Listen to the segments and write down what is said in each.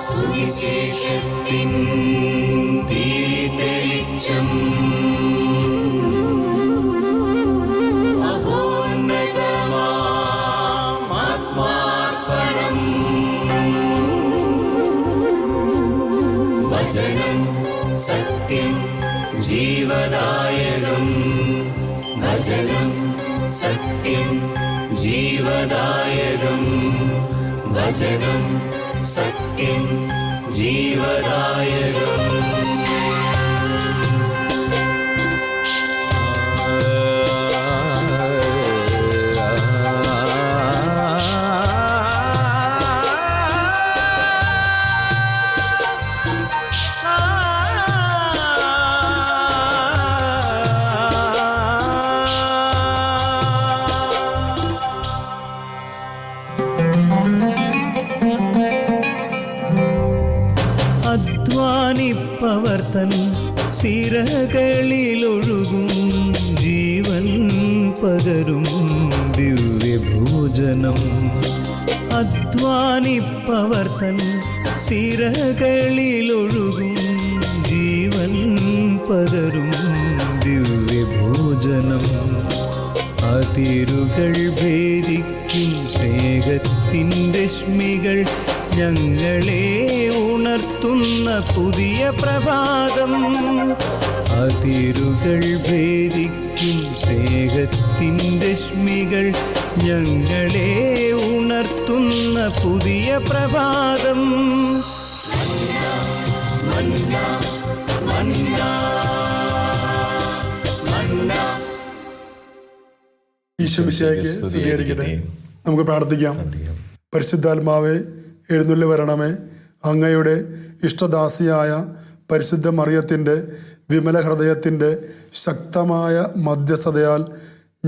സുവിശേഷത്തിൻ ദീപതെളിച്ചം മഹോന്നതമാത്മാർപ്പണം. വചനം സത്യം ജീവദായകം. വചനം സത്യം ജീവദായകം. വചനം സത്യം ജീവദായകം. അധ്വാനിപ്പവർ തൻ സിരകളിലൊഴുകും ജീവൻ പകരും ദിവ്യഭോജനം. അധ്വാനിപ്പവർ തൻ സിരകളിലൊഴുകും ജീവൻ പകരും ദിവ്യഭോജനം. അതിരുകൾ ഭേദിക്കും സ്നേഹത്തിൻ്റെ രശ്മികൾ ഞങ്ങളെ ഉണർത്തുന്ന പുതിയ പ്രഭാതം. അതിരുകൾ ഭേദിക്കും സ്നേഹത്തിൻ്റെ രശ്മികൾ ഞങ്ങളെ ഉണർത്തുന്ന പുതിയ പ്രഭാതം. ഈശോ മിശിഹായ്ക്ക് സ്തുതിയായിരിക്കട്ടെ. നമുക്ക് പ്രാർത്ഥിക്കാം. പരിശുദ്ധാത്മാവേ, എഴുന്നള്ളി വരണമേ. അങ്ങയുടെ ഇഷ്ടദാസിയായ പരിശുദ്ധ മറിയത്തിൻ്റെ വിമല ഹൃദയത്തിൻ്റെ ശക്തമായ മധ്യസ്ഥതയാൽ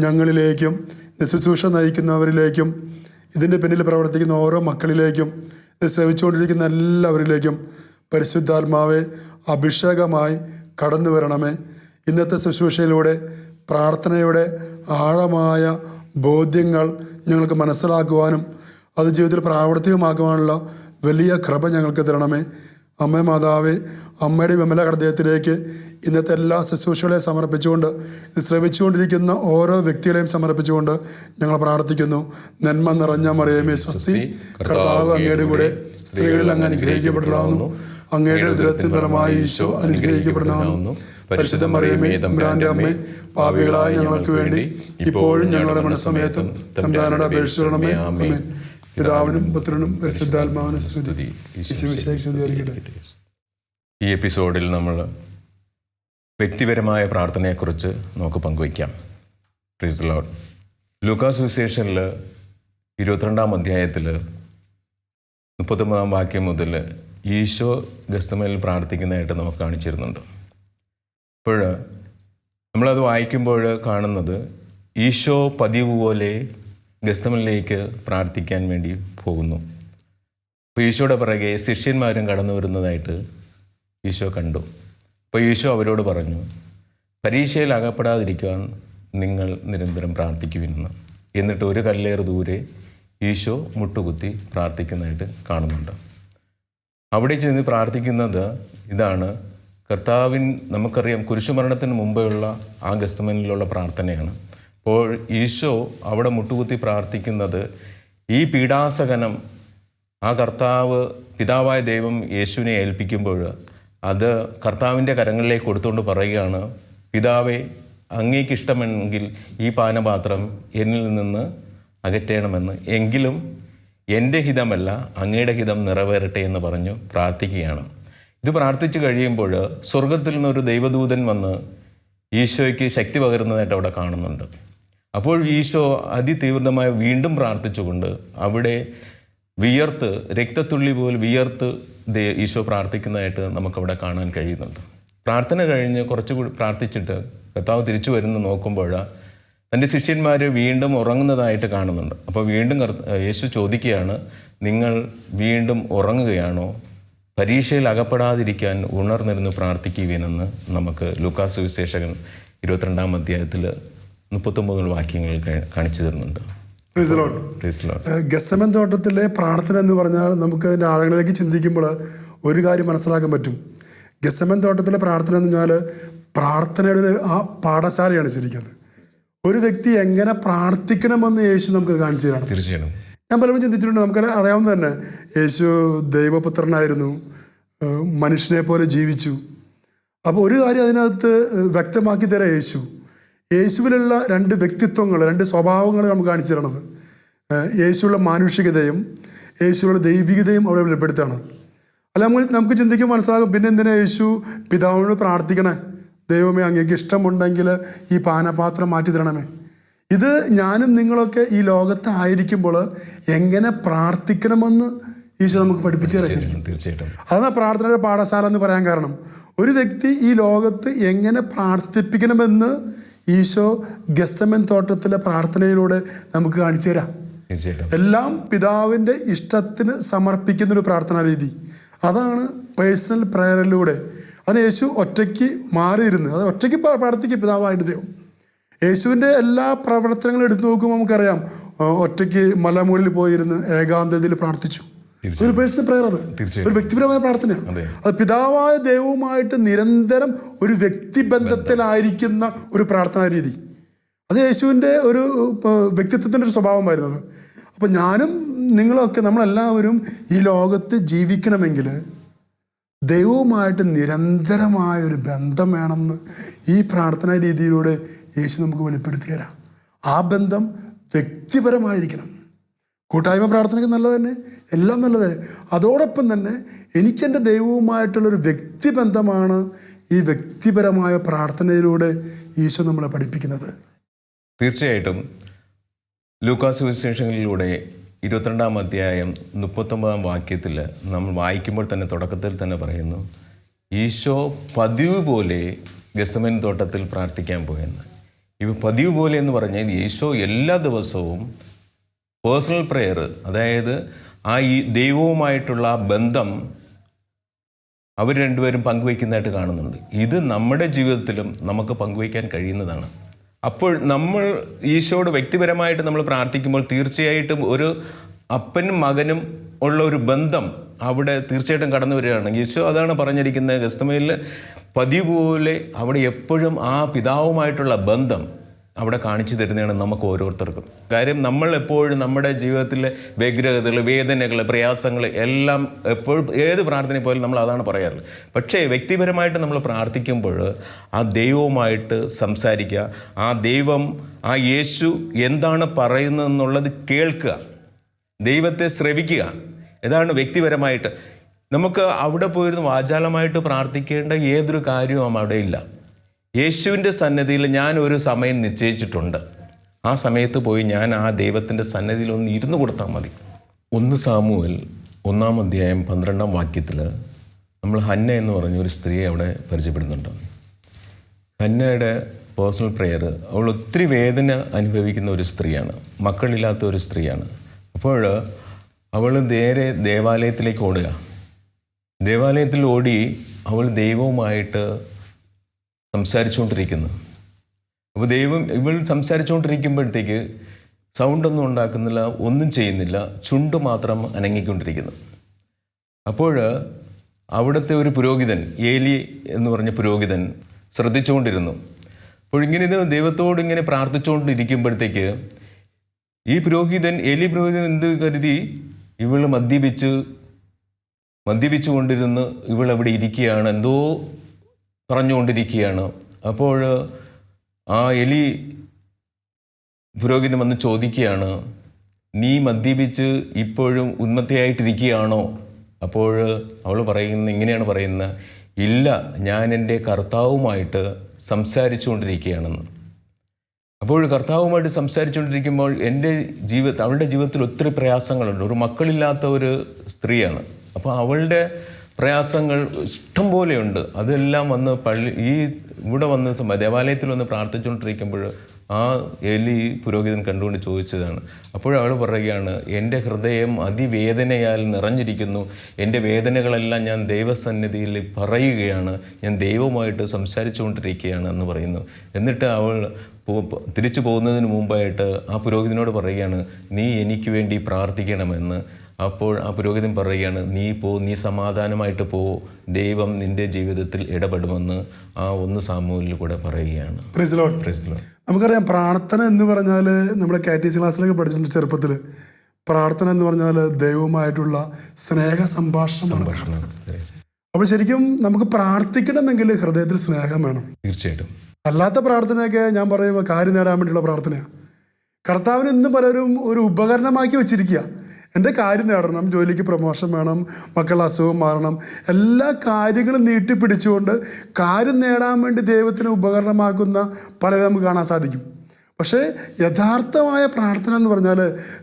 ഞങ്ങളിലേക്കും ശുശ്രൂഷ നയിക്കുന്നവരിലേക്കും ഇതിൻ്റെ പിന്നിൽ പ്രവർത്തിക്കുന്ന ഓരോ മക്കളിലേക്കും ഇത് ശ്രവിച്ചുകൊണ്ടിരിക്കുന്ന എല്ലാവരിലേക്കും പരിശുദ്ധാത്മാവെ അഭിഷേകമായി കടന്നു വരണമേ. ഇന്നത്തെ ശുശ്രൂഷയിലൂടെ പ്രാർത്ഥനയുടെ ആഴമായ ബോധ്യങ്ങൾ ഞങ്ങൾക്ക് മനസ്സിലാക്കുവാനും അത് ജീവിതത്തിൽ പ്രാവർത്തികമാക്കുവാനുള്ള വലിയ കൃപ ഞങ്ങൾക്ക് തരണമേ. അമ്മ മാതാവേ, അമ്മയുടെ വിമല ഹൃദയത്തിലേക്ക് ഇന്നത്തെ എല്ലാ ശുശ്രൂഷകളെ സമർപ്പിച്ചുകൊണ്ട് ഇത് ശ്രവിച്ചുകൊണ്ടിരിക്കുന്ന ഓരോ വ്യക്തികളെയും സമർപ്പിച്ചുകൊണ്ട് ഞങ്ങൾ പ്രാർത്ഥിക്കുന്നു. നന്മ നിറഞ്ഞ മറിയമേ സ്വസ്തി, കർത്താവ് അങ്ങയുടെ കൂടെ സ്ത്രീകളിൽ അങ്ങ് അനുഗ്രഹിക്കപ്പെട്ടതാകുന്നു. അങ്ങയുടെ ഉദരത്തിൻ ഫലമായി ഈശോ അനുഗ്രഹിക്കപ്പെടുന്നതാകുന്നു. പരിശുദ്ധ മറിയമേ, തമ്പുരാന്റെ അമ്മേ, പാപികളായ ഞങ്ങൾക്ക് വേണ്ടി ഇപ്പോഴും ഞങ്ങളുടെ മനസ്സമയത്തും തമ്പുരാനോട് അപേക്ഷിക്കണമേ. ആമേൻ. പിതാവിനും പുത്രനും പരിശുദ്ധാത്മാവിനും സ്തുതി. ഈ എപ്പിസോഡിൽ നമ്മൾ വ്യക്തിപരമായ പ്രാർത്ഥനയെക്കുറിച്ച് നമുക്ക് പങ്കുവയ്ക്കാം. Praise the Lord. ലൂക്കാ സുവിശേഷനിൽ 22-ാം അധ്യായത്തിൽ 30-ാം വാക്യം മുതൽ ഈശോ ഗസ്തമേനിൽ പ്രാർത്ഥിക്കുന്നതായിട്ട് നമുക്ക് കാണിച്ചിരുന്നുണ്ട്. അപ്പോൾ നമ്മളത് വായിക്കുമ്പോൾ കാണുന്നത് ഈശോ പതിവ് പോലെ ഗസ്തമേനിലേക്ക് പ്രാർത്ഥിക്കാൻ വേണ്ടി പോകുന്നു. അപ്പോൾ ഈശോയുടെ പിറകെ ശിഷ്യന്മാരും കടന്നു വരുന്നതായിട്ട് ഈശോ കണ്ടു. അപ്പോൾ ഈശോ അവരോട് പറഞ്ഞു, പരീക്ഷയിൽ അകപ്പെടാതിരിക്കുവാൻ നിങ്ങൾ നിരന്തരം പ്രാർത്ഥിക്കുവിനെന്ന്. എന്നിട്ട് ഒരു കല്ലേറ് ദൂരെ ഈശോ മുട്ടുകുത്തി പ്രാർത്ഥിക്കുന്നതായിട്ട് കാണുന്നുണ്ട്. അവിടെ ചെന്ന് പ്രാർത്ഥിക്കുന്നത് ഇതാണ്. കർത്താവിൻ നമുക്കറിയാം കുരിശുമരണത്തിന് മുമ്പെയുള്ള ആ ഗസ്തമേനിലുള്ള പ്രാർത്ഥനയാണ്. അപ്പോൾ ഈശോ അവിടെ മുട്ടുകുത്തി പ്രാർത്ഥിക്കുന്നത് ഈ പീഡാസഹനം ആ കർത്താവ് പിതാവായ ദൈവം യേശുവിനെ ഏൽപ്പിക്കുമ്പോൾ അത് കർത്താവിൻ്റെ കരങ്ങളിലേക്ക് കൊടുത്തുകൊണ്ട് പറയുകയാണ്, പിതാവേ, അങ്ങേക്കിഷ്ടമെങ്കിൽ ഈ പാനപാത്രം എന്നിൽ നിന്ന് അകറ്റണമെന്ന്, എങ്കിലും എൻ്റെ ഹിതമല്ല അങ്ങയുടെ ഹിതം നിറവേറട്ടെ എന്ന് പറഞ്ഞു പ്രാർത്ഥിക്കുകയാണ്. ഇത് പ്രാർത്ഥിച്ചു കഴിയുമ്പോൾ സ്വർഗത്തിൽ നിന്നൊരു ദൈവദൂതൻ വന്ന് ഈശോയ്ക്ക് ശക്തി പകരുന്നതായിട്ട് അവിടെ കാണുന്നുണ്ട്. അപ്പോൾ ഈശോ അതിതീവ്രമായി വീണ്ടും പ്രാർത്ഥിച്ചുകൊണ്ട് അവിടെ വിയർത്ത് രക്തത്തുള്ളി പോലെ വിയർത്ത് ഈശോ പ്രാർത്ഥിക്കുന്നതായിട്ട് നമുക്കവിടെ കാണാൻ കഴിയുന്നുണ്ട്. പ്രാർത്ഥന കഴിഞ്ഞ് കുറച്ചുകൂടി പ്രാർത്ഥിച്ചിട്ട് കർത്താവ് തിരിച്ചു വരുന്ന നോക്കുമ്പോൾ തൻ്റെ ശിഷ്യന്മാർ വീണ്ടും ഉറങ്ങുന്നതായിട്ട് കാണുന്നുണ്ട്. അപ്പോൾ വീണ്ടും യേശു ചോദിക്കുകയാണ്, നിങ്ങൾ വീണ്ടും ഉറങ്ങുകയാണോ? പരീക്ഷയിൽ അകപ്പെടാതിരിക്കാൻ ഉണർന്നിരുന്ന് പ്രാർത്ഥിക്കുകയെന്ന് നമുക്ക് ലൂക്കാ സുവിശേഷകൻ 22-ാം അധ്യായത്തിൽ 39 വാക്യങ്ങൾ കാണിച്ചു തരുന്നുണ്ട്. Praise the Lord. ഗെത്സമൻ തോട്ടത്തിലെ പ്രാർത്ഥന എന്ന് പറഞ്ഞാൽ നമുക്ക് അതിൻ്റെ ആഴങ്ങളിലേക്ക് ചിന്തിക്കുമ്പോൾ ഒരു കാര്യം മനസ്സിലാക്കാൻ പറ്റും. ഗെത്സമൻ തോട്ടത്തിലെ പ്രാർത്ഥന എന്ന് പറഞ്ഞാൽ പ്രാർത്ഥനയുടെ ആ പാഠശാലയാണ് ശരിക്കും. ഒരു വ്യക്തി എങ്ങനെ പ്രാർത്ഥിക്കണമെന്ന് യേശു നമുക്ക് കാണിച്ചു തരണം. തീർച്ചയായും ഞാൻ പലപ്പോഴും ചിന്തിച്ചിട്ടുണ്ട്. നമുക്ക് അറിയാവുന്ന തന്നെ യേശു ദൈവപുത്രനായിരുന്നു, മനുഷ്യനെ പോലെ ജീവിച്ചു. അപ്പോൾ ഒരു കാര്യം അതിനകത്ത് വ്യക്തമാക്കി തരാം. യേശുവിലുള്ള 2 വ്യക്തിത്വങ്ങൾ, 2 സ്വഭാവങ്ങൾ നമുക്ക് കാണിച്ചു തരണത്. യേശുവിലുള്ള മാനുഷികതയും യേശുവിലുള്ള ദൈവികതയും അവിടെ വെളിപ്പെടുത്താണ്. അല്ല, നമുക്ക് ചിന്തിക്കുമ്പോൾ മനസ്സിലാകും, പിന്നെ എന്തിനാ യേശു പിതാവിനോട് പ്രാർത്ഥിക്കണേ, ദൈവമേ അങ്ങേക്ക് ഇഷ്ടമുണ്ടെങ്കിൽ ഈ പാനപാത്രം മാറ്റി തരണമേ. ഇത് ഞാനും നിങ്ങളൊക്കെ ഈ ലോകത്ത് ആയിരിക്കുമ്പോൾ എങ്ങനെ പ്രാർത്ഥിക്കണമെന്ന് ഈശോ നമുക്ക് പഠിപ്പിച്ചു തരാം. തീർച്ചയായിട്ടും അതാണ് പ്രാർത്ഥനയുടെ പാഠശാല എന്ന് പറയാൻ കാരണം. ഒരു വ്യക്തി ഈ ലോകത്ത് എങ്ങനെ പ്രാർത്ഥിപ്പിക്കണമെന്ന് ഈശോ ഗെത്സമൻ തോട്ടത്തിലെ പ്രാർത്ഥനയിലൂടെ നമുക്ക് കാണിച്ചു തരാം. എല്ലാം പിതാവിൻ്റെ ഇഷ്ടത്തിന് സമർപ്പിക്കുന്നൊരു പ്രാർത്ഥനാ രീതി. അതാണ് പേഴ്സണൽ പ്രയറിലൂടെ. അതിന് യേശു ഒറ്റയ്ക്ക് മാറിയിരുന്നു, അത് ഒറ്റയ്ക്ക് പ്രാർത്ഥിക്കും പിതാവായിട്ട് ദൈവം. യേശുവിൻ്റെ എല്ലാ പ്രവർത്തനങ്ങളും എടുത്തു നോക്കുമ്പോൾ നമുക്കറിയാം, ഒറ്റയ്ക്ക് മലമുകളിൽ പോയിരുന്ന് ഏകാന്തതയിൽ പ്രാർത്ഥിച്ചു. ഒരു പേഴ്സണൽ പ്രയർ, അത് ഒരു വ്യക്തിപരമായ പ്രാർത്ഥനയാണ്. അത് പിതാവായ ദൈവവുമായിട്ട് നിരന്തരം ഒരു വ്യക്തിബന്ധത്തിലായിരിക്കുന്ന ഒരു പ്രാർത്ഥനാ രീതി. അത് യേശുവിൻ്റെ ഒരു വ്യക്തിത്വത്തിൻ്റെ ഒരു സ്വഭാവമായിരുന്നത്. അപ്പം ഞാനും നിങ്ങളൊക്കെ, നമ്മളെല്ലാവരും ഈ ലോകത്ത് ജീവിക്കണമെങ്കിൽ ദൈവവുമായിട്ട് നിരന്തരമായൊരു ബന്ധം വേണമെന്ന് ഈ പ്രാർത്ഥനാ രീതിയിലൂടെ യേശു നമുക്ക് വെളിപ്പെടുത്തി തരാം. ആ ബന്ധം വ്യക്തിപരമായിരിക്കണം. കൂട്ടായ്മ പ്രാർത്ഥനയ്ക്ക് നല്ലത് തന്നെ, എല്ലാം നല്ലത്. അതോടൊപ്പം തന്നെ എനിക്കെൻ്റെ ദൈവവുമായിട്ടുള്ളൊരു വ്യക്തിബന്ധമാണ് ഈ വ്യക്തിപരമായ പ്രാർത്ഥനയിലൂടെ ഈശോ നമ്മളെ പഠിപ്പിക്കുന്നത്. തീർച്ചയായിട്ടും ലൂക്കാസ് വിശേഷങ്ങളിലൂടെ 22-ാം അധ്യായം 39-ാം വാക്യത്തിൽ നമ്മൾ വായിക്കുമ്പോൾ തന്നെ തുടക്കത്തിൽ തന്നെ പറയുന്നു, ഈശോ പതിവ് പോലെ ഗെത്സമൻ തോട്ടത്തിൽ പ്രാർത്ഥിക്കാൻ പോയെന്ന്. ഇവ പതിവ് പോലെ എന്ന് പറഞ്ഞാൽ ഈശോ എല്ലാ ദിവസവും പേഴ്സണൽ പ്രെയർ, അതായത് ഈ ദൈവവുമായിട്ടുള്ള ആ ബന്ധം അവർ രണ്ടുപേരും പങ്കുവയ്ക്കുന്നതായിട്ട് കാണുന്നുണ്ട്. ഇത് നമ്മുടെ ജീവിതത്തിലും നമുക്ക് പങ്കുവയ്ക്കാൻ കഴിയുന്നതാണ്. അപ്പോൾ നമ്മൾ ഈശോയോട് വ്യക്തിപരമായിട്ട് നമ്മൾ പ്രാർത്ഥിക്കുമ്പോൾ തീർച്ചയായിട്ടും ഒരു അപ്പനും മകനും ഉള്ള ഒരു ബന്ധം അവിടെ തീർച്ചയായിട്ടും കടന്നു വരികയാണ്. ഈശോ അതാണ് പറഞ്ഞിരിക്കുന്നത്, ഗെത്സമനിൽ പതിവ് പോലെ അവിടെ എപ്പോഴും ആ പിതാവുമായിട്ടുള്ള ബന്ധം അവിടെ കാണിച്ചു തരുന്നതാണ് നമുക്ക് ഓരോരുത്തർക്കും. കാര്യം നമ്മൾ എപ്പോഴും നമ്മുടെ ജീവിതത്തിലെ വ്യഗ്രതകൾ, വേദനകൾ, പ്രയാസങ്ങൾ എല്ലാം എപ്പോഴും ഏത് പ്രാർത്ഥനയിൽ പോലും നമ്മൾ അതാണ് പറയാറുള്ളത്. പക്ഷേ വ്യക്തിപരമായിട്ട് നമ്മൾ പ്രാർത്ഥിക്കുമ്പോൾ ആ ദൈവവുമായിട്ട് സംസാരിക്കുക, ആ ദൈവം, ആ യേശു എന്താണ് പറയുന്നതെന്നുള്ളത് കേൾക്കുക, ദൈവത്തെ ശ്രവിക്കുക. ഇതാണ് വ്യക്തിപരമായിട്ട്. നമുക്ക് അവിടെ പോയിരുന്ന് വാചാലമായിട്ട് പ്രാർത്ഥിക്കേണ്ട ഏതൊരു കാര്യവും അവിടെ ഇല്ല. യേശുവിൻ്റെ സന്നിധിയിൽ ഞാൻ ഒരു സമയം നിശ്ചയിച്ചിട്ടുണ്ട്. ആ സമയത്ത് പോയി ഞാൻ ആ ദൈവത്തിൻ്റെ സന്നിധിയിൽ ഒന്ന് ഇരുന്ന് കൊടുത്താൽ മതി. 1 സാമുവേൽ 1-ാം അധ്യായം 12-ാം വാക്യത്തിൽ നമ്മൾ ഹന്ന എന്ന് പറഞ്ഞ ഒരു സ്ത്രീയെ അവിടെ പരിചയപ്പെടുന്നുണ്ട്. ഹന്നയുടെ പേഴ്സണൽ പ്രെയർ, അവൾ ഒത്തിരി വേദന അനുഭവിക്കുന്ന ഒരു സ്ത്രീയാണ്, മക്കളില്ലാത്ത ഒരു സ്ത്രീയാണ്. അപ്പോൾ അവൾ നേരെ ദേവാലയത്തിലേക്ക് ഓടുക. ദേവാലയത്തിൽ ഓടി അവൾ ദൈവവുമായിട്ട് സംസാരിച്ചുകൊണ്ടിരിക്കുന്നു. അപ്പോൾ ഇവൾ സംസാരിച്ചുകൊണ്ടിരിക്കുമ്പോഴത്തേക്ക് സൗണ്ടൊന്നും ഉണ്ടാക്കുന്നില്ല, ഒന്നും ചെയ്യുന്നില്ല, ചുണ്ട് മാത്രം അനങ്ങിക്കൊണ്ടിരിക്കുന്നു. അപ്പോൾ അവിടുത്തെ ഒരു പുരോഹിതൻ, ഏലി എന്ന് പറഞ്ഞ പുരോഹിതൻ ശ്രദ്ധിച്ചുകൊണ്ടിരുന്നു. അപ്പോൾ ഇങ്ങനെ ഇത് ദൈവത്തോട് ഇങ്ങനെ പ്രാർത്ഥിച്ചുകൊണ്ടിരിക്കുമ്പോഴത്തേക്ക് ഈ പുരോഹിതൻ, ഏലി പുരോഹിതൻ എന്ത് കരുതി, ഇവൾ മദ്യപിച്ചുകൊണ്ടിരുന്ന് ഇവൾ അവിടെ ഇരിക്കുകയാണ്, എന്തോ പറഞ്ഞുകൊണ്ടിരിക്കുകയാണ്. അപ്പോൾ ആ എലി പുരോഹിതൻ വന്ന് ചോദിക്കുകയാണ്, നീ മദ്യപിച്ച് ഇപ്പോഴും ഉന്മത്തയായിട്ടിരിക്കുകയാണോ? അപ്പോൾ അവൾ ഇങ്ങനെയാണ് പറയുന്നത്, ഇല്ല, ഞാൻ എൻ്റെ കർത്താവുമായിട്ട് സംസാരിച്ചുകൊണ്ടിരിക്കുകയാണെന്ന്. അപ്പോൾ കർത്താവുമായിട്ട് സംസാരിച്ചുകൊണ്ടിരിക്കുമ്പോൾ അവളുടെ ജീവിതത്തിൽ ഒത്തിരി പ്രയാസങ്ങളുണ്ട്. ഒരു മക്കളില്ലാത്ത ഒരു സ്ത്രീയാണ്. അപ്പോൾ അവളുടെ പ്രയാസങ്ങൾ ഇഷ്ടം പോലെയുണ്ട്. അതെല്ലാം വന്ന് ഇവിടെ വന്ന് ദേവാലയത്തിൽ വന്ന് പ്രാർത്ഥിച്ചുകൊണ്ടിരിക്കുമ്പോൾ ആ എലി പുരോഹിതൻ കണ്ടുകൊണ്ട് ചോദിച്ചതാണ്. അപ്പോഴവൾ പറയുകയാണ്, എൻ്റെ ഹൃദയം അതിവേദനയാൽ നിറഞ്ഞിരിക്കുന്നു, എൻ്റെ വേദനകളെല്ലാം ഞാൻ ദൈവസന്നിധിയിൽ പറയുകയാണ്, ഞാൻ ദൈവവുമായിട്ട് സംസാരിച്ചുകൊണ്ടിരിക്കുകയാണ് എന്ന് പറയുന്നു. എന്നിട്ട് അവൾ തിരിച്ചു പോകുന്നതിന് മുമ്പായിട്ട് ആ പുരോഹിതനോട് പറയുകയാണ്, നീ എനിക്ക് വേണ്ടി പ്രാർത്ഥിക്കണമെന്ന്. അപ്പോൾ ആ പുരോഹിതൻ പറയുകയാണ്, നീ സമാധാനമായിട്ട് പോ, ദൈവം നിൻ്റെ ജീവിതത്തിൽ ഇടപെടുമെന്ന് ആ 1 സാമുവേലിൽ കൂടെ പറയുകയാണ്. Price the Lord. Price the Lord. നമുക്കറിയാം, പ്രാർത്ഥന എന്ന് പറഞ്ഞാൽ നമ്മുടെ കാറ്റഗിസി ക്ലാസ്സിലൊക്കെ പഠിച്ചിട്ടുണ്ട് ചെറുപ്പത്തിൽ. പ്രാർത്ഥന എന്ന് പറഞ്ഞാൽ ദൈവവുമായിട്ടുള്ള സ്നേഹ സംഭാഷണമാണ്. അപ്പോൾ ശരിക്കും നമുക്ക് പ്രാർത്ഥിക്കണമെങ്കിൽ ഹൃദയത്തിൽ സ്നേഹം വേണം. തീർച്ചയായിട്ടും. അല്ലാത്ത പ്രാർത്ഥനയൊക്കെ ഞാൻ പറയുമ്പോൾ കാര്യം നേടാൻ വേണ്ടിയുള്ള പ്രാർത്ഥനയാണ്. കർത്താവിന് ഇന്ന് പലരും ഒരു ഉപകരണമാക്കി വെച്ചിരിക്കുക. എൻ്റെ കാര്യം നേടണം, ജോലിക്ക് പ്രൊമോഷൻ വേണം, മക്കളുടെ അസുഖം മാറണം, എല്ലാ കാര്യങ്ങളും നീട്ടിപ്പിടിച്ചുകൊണ്ട് കാര്യം നേടാൻ വേണ്ടി ദൈവത്തിന് ഉപകരണമാക്കുന്ന പലരും നമുക്ക് കാണാൻ സാധിക്കും. പക്ഷേ യഥാർത്ഥമായ പ്രാർത്ഥന എന്ന് പറഞ്ഞാൽ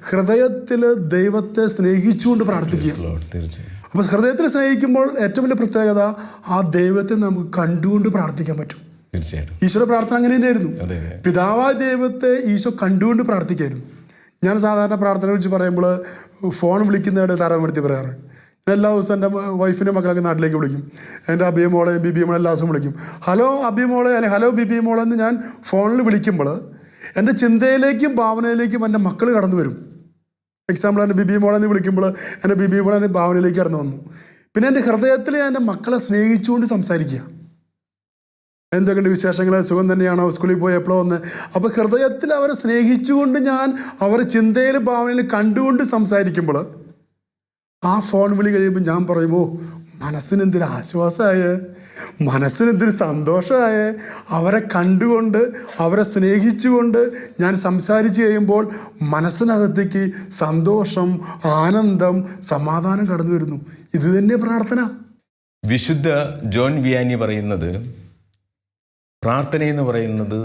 ഹൃദയത്തിൽ ദൈവത്തെ സ്നേഹിച്ചുകൊണ്ട് പ്രാർത്ഥിക്കുക. അപ്പോൾ ഹൃദയത്തിൽ സ്നേഹിക്കുമ്പോൾ ഏറ്റവും വലിയ പ്രത്യേകത ആ ദൈവത്തെ നമുക്ക് കണ്ടുകൊണ്ട് പ്രാർത്ഥിക്കാൻ പറ്റും. ഈശോയുടെ പ്രാർത്ഥന അങ്ങനെ തന്നെയായിരുന്നു. പിതാവായ ദൈവത്തെ ഈശോ കണ്ടുകൊണ്ട് പ്രാർത്ഥിക്കായിരുന്നു. ഞാൻ സാധാരണ പ്രാർത്ഥനയെ കുറിച്ച് പറയുമ്പോൾ ഫോൺ വിളിക്കുന്നതിടെ താരതമ്യപ്പെടുത്തി പറയാറ്. എല്ലാ ദിവസവും എൻ്റെ വൈഫിൻ്റെ മക്കളൊക്കെ നാട്ടിലേക്ക് വിളിക്കും. എൻ്റെ അബിയമോളെ ബിബിയമോളെ എല്ലാ ദിവസവും വിളിക്കും. ഹലോ അബിയമോളെ അല്ലെങ്കിൽ ഹലോ ബിബിയമോളെ എന്ന് ഞാൻ ഫോണിൽ വിളിക്കുമ്പോൾ എൻ്റെ ചിന്തയിലേക്കും ഭാവനയിലേക്കും എൻ്റെ മക്കൾ കടന്നു വരും. എക്സാമ്പിൾ, എൻ്റെ ബിബിയമോളെ എന്ന് വിളിക്കുമ്പോൾ എൻ്റെ ബിബിയമോളെ എൻ്റെ ഭാവനയിലേക്ക് കടന്നു വന്നു. പിന്നെ എൻ്റെ ഹൃദയത്തിൽ ഞാൻ എൻ്റെ മക്കളെ സ്നേഹിച്ചുകൊണ്ട് സംസാരിക്കുക. എന്തൊക്കെയുണ്ട് വിശേഷങ്ങൾ, സുഖം തന്നെയാണോ, സ്കൂളിൽ പോയി എപ്പോഴോ വന്ന്. അപ്പോൾ ഹൃദയത്തിൽ അവരെ സ്നേഹിച്ചുകൊണ്ട് ഞാൻ അവരെ ചിന്തയിൽ ഭാവനയിൽ കണ്ടുകൊണ്ട് സംസാരിക്കുമ്പോൾ ആ ഫോൺ വിളി കഴിയുമ്പോൾ ഞാൻ പറയുമോ, മനസ്സിനെന്തൊരു ആശ്വാസമായ, മനസ്സിനെന്തൊരു സന്തോഷമായ. അവരെ കണ്ടുകൊണ്ട് അവരെ സ്നേഹിച്ചുകൊണ്ട് ഞാൻ സംസാരിച്ച് കഴിയുമ്പോൾ മനസ്സിനകത്തേക്ക് സന്തോഷം, ആനന്ദം, സമാധാനം കടന്നു വരുന്നു. ഇത് തന്നെ പ്രാർത്ഥന. വിശുദ്ധ ജോൺ വിയാനി പറയുന്നത്, പ്രാർത്ഥനയെന്ന് പറയുന്നത്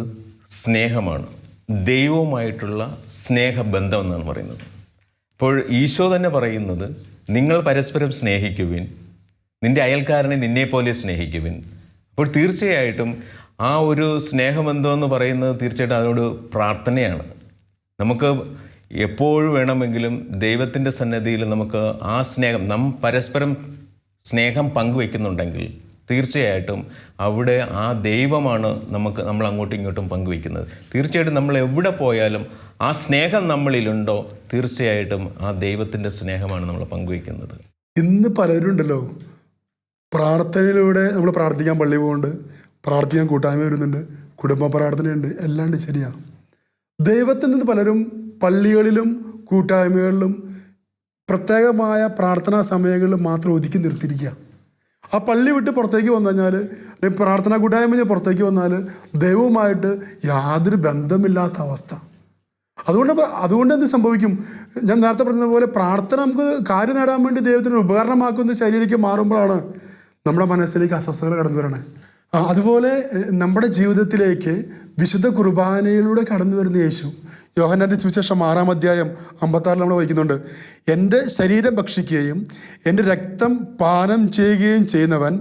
സ്നേഹമാണ്, ദൈവവുമായിട്ടുള്ള സ്നേഹബന്ധം എന്നാണ് പറയുന്നത്. അപ്പോൾ ഈശോ തന്നെ പറയുന്നത്, നിങ്ങൾ പരസ്പരം സ്നേഹിക്കുവിൻ, നിൻ്റെ അയൽക്കാരനെ നിന്നെപ്പോലെ സ്നേഹിക്കുവിൻ. അപ്പോൾ തീർച്ചയായിട്ടും ആ ഒരു സ്നേഹബന്ധം എന്ന് പറയുന്നത് തീർച്ചയായിട്ടും അതിനോട് പ്രാർത്ഥനയാണ്. നമുക്ക് എപ്പോഴും വേണമെങ്കിലും ദൈവത്തിൻ്റെ സന്നിധിയിൽ നമുക്ക് ആ സ്നേഹം, പരസ്പരം സ്നേഹം പങ്കുവയ്ക്കുന്നുണ്ടെങ്കിൽ തീർച്ചയായിട്ടും അവിടെ ആ ദൈവമാണ് നമ്മൾ അങ്ങോട്ടും ഇങ്ങോട്ടും പങ്കുവയ്ക്കുന്നത്. തീർച്ചയായിട്ടും നമ്മൾ എവിടെ പോയാലും ആ സ്നേഹം നമ്മളിലുണ്ടോ, തീർച്ചയായിട്ടും ആ ദൈവത്തിൻ്റെ സ്നേഹമാണ് നമ്മൾ പങ്കുവയ്ക്കുന്നത്. ഇന്ന് പലരുണ്ടല്ലോ, പ്രാർത്ഥനയിലൂടെ നമ്മൾ പ്രാർത്ഥിക്കാൻ പള്ളി പോകുന്നുണ്ട്, പ്രാർത്ഥിക്കാൻ കൂട്ടായ്മ വരുന്നുണ്ട്, കുടുംബ പ്രാർത്ഥനയുണ്ട്, എല്ലാം ഉണ്ട്, ശരിയാണ്. ദൈവത്തിൽ നിന്ന് പലരും പള്ളികളിലും കൂട്ടായ്മകളിലും പ്രത്യേകമായ പ്രാർത്ഥനാ സമയങ്ങളിൽ മാത്രം ഒതുക്കി നിർത്തിയിരിക്കുക. ആ പള്ളി വിട്ട് പുറത്തേക്ക് വന്നു കഴിഞ്ഞാൽ, അല്ലെങ്കിൽ പ്രാർത്ഥനാ കൂട്ടായ്മ പുറത്തേക്ക് വന്നാൽ ദൈവവുമായിട്ട് യാതൊരു ബന്ധമില്ലാത്ത അവസ്ഥ. അതുകൊണ്ട് എന്ത് സംഭവിക്കും? ഞാൻ നേരത്തെ പറഞ്ഞതുപോലെ പ്രാർത്ഥന നമുക്ക് കാര്യം നേടാൻ വേണ്ടി ദൈവത്തിന് ഉപകരണമാക്കുന്ന ശൈലിയിലേക്ക് മാറുമ്പോഴാണ് നമ്മുടെ മനസ്സിലേക്ക് അസ്വസ്ഥതകൾ കടന്നു വരണേ. അതുപോലെ നമ്മുടെ ജീവിതത്തിലേക്ക് വിശുദ്ധ കുർബാനയിലൂടെ കടന്നു വരുന്ന യേശു, യോഹന്നാന്റെ സുവിശേഷം 6-ാം അധ്യായം 56 നമ്മൾ വായിക്കുന്നുണ്ട്, എൻ്റെ ശരീരം ഭക്ഷിക്കുകയും എൻ്റെ രക്തം പാനം ചെയ്യുകയും ചെയ്യുന്നവൻ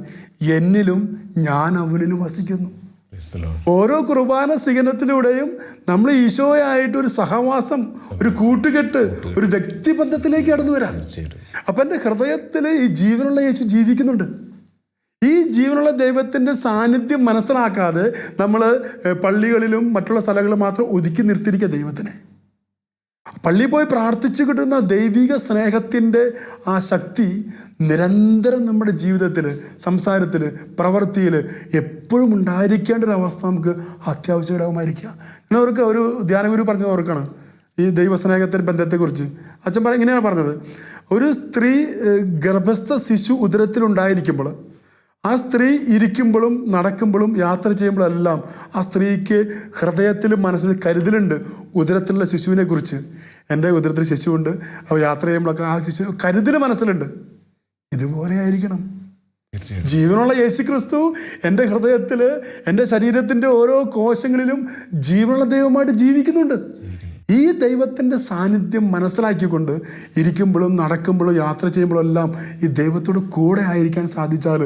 എന്നിലും ഞാൻ അവനിലും വസിക്കുന്നു. ഓരോ കുർബാന സ്വീകരണത്തിലൂടെയും നമ്മൾ ഈശോയായിട്ട് ഒരു സഹവാസം, ഒരു കൂട്ടുകെട്ട്, ഒരു വ്യക്തിബന്ധത്തിലേക്ക് കടന്നു വരാം. അപ്പം എൻ്റെ ഹൃദയത്തിൽ ഈ ജീവനുള്ള യേശു ജീവിക്കുന്നുണ്ട്. ഈ ജീവനുള്ള ദൈവത്തിൻ്റെ സാന്നിധ്യം മനസ്സിലാക്കാതെ നമ്മൾ പള്ളികളിലും മറ്റുള്ള സ്ഥലങ്ങളിലും മാത്രം ഒതുക്കി നിർത്തിയിരിക്കുക ദൈവത്തിനെ. പള്ളിയിൽ പോയി പ്രാർത്ഥിച്ചു കിട്ടുന്ന ദൈവിക സ്നേഹത്തിൻ്റെ ആ ശക്തി നിരന്തരം നമ്മുടെ ജീവിതത്തിൽ, സംസാരത്തിൽ, പ്രവൃത്തിയിൽ എപ്പോഴും ഉണ്ടായിരിക്കേണ്ട ഒരു അവസ്ഥ നമുക്ക് അത്യാവശ്യ ഘടകമായിരിക്കുക. എന്നവർക്ക് ഒരു ധ്യാനഗുരു പറഞ്ഞത് ഓർക്കാണ് ഈ ദൈവസ്നേഹത്തിൻ്റെ ബന്ധത്തെക്കുറിച്ച്. അച്ഛൻ ഇങ്ങനെയാണ് പറഞ്ഞത്, ഒരു സ്ത്രീ ഗർഭസ്ഥ ശിശു ഉദരത്തിലുണ്ടായിരിക്കുമ്പോൾ, ആ സ്ത്രീ ഇരിക്കുമ്പോഴും നടക്കുമ്പോഴും യാത്ര ചെയ്യുമ്പോഴെല്ലാം ആ സ്ത്രീക്ക് ഹൃദയത്തിലും മനസ്സിലും കരുതലുണ്ട് ഉദരത്തിലുള്ള ശിശുവിനെ കുറിച്ച്. എൻ്റെ ഉദരത്തിൽ ശിശുവുണ്ട്, അപ്പോൾ യാത്ര ചെയ്യുമ്പോഴൊക്കെ ആ ശിശു കരുതൽ മനസ്സിലുണ്ട്. ഇതുപോലെ ആയിരിക്കണം ജീവനുള്ള യേശുക്രിസ്തു എൻ്റെ ഹൃദയത്തിൽ, എൻ്റെ ശരീരത്തിൻ്റെ ഓരോ കോശങ്ങളിലും ജീവനുള്ള ദൈവമായിട്ട് ജീവിക്കുന്നുണ്ട്. ഈ ദൈവത്തിൻ്റെ സാന്നിധ്യം മനസ്സിലാക്കിക്കൊണ്ട് ഇരിക്കുമ്പോഴും നടക്കുമ്പോഴും യാത്ര ചെയ്യുമ്പോഴും എല്ലാം ഈ ദൈവത്തോട് കൂടെ ആയിരിക്കാൻ സാധിച്ചാൽ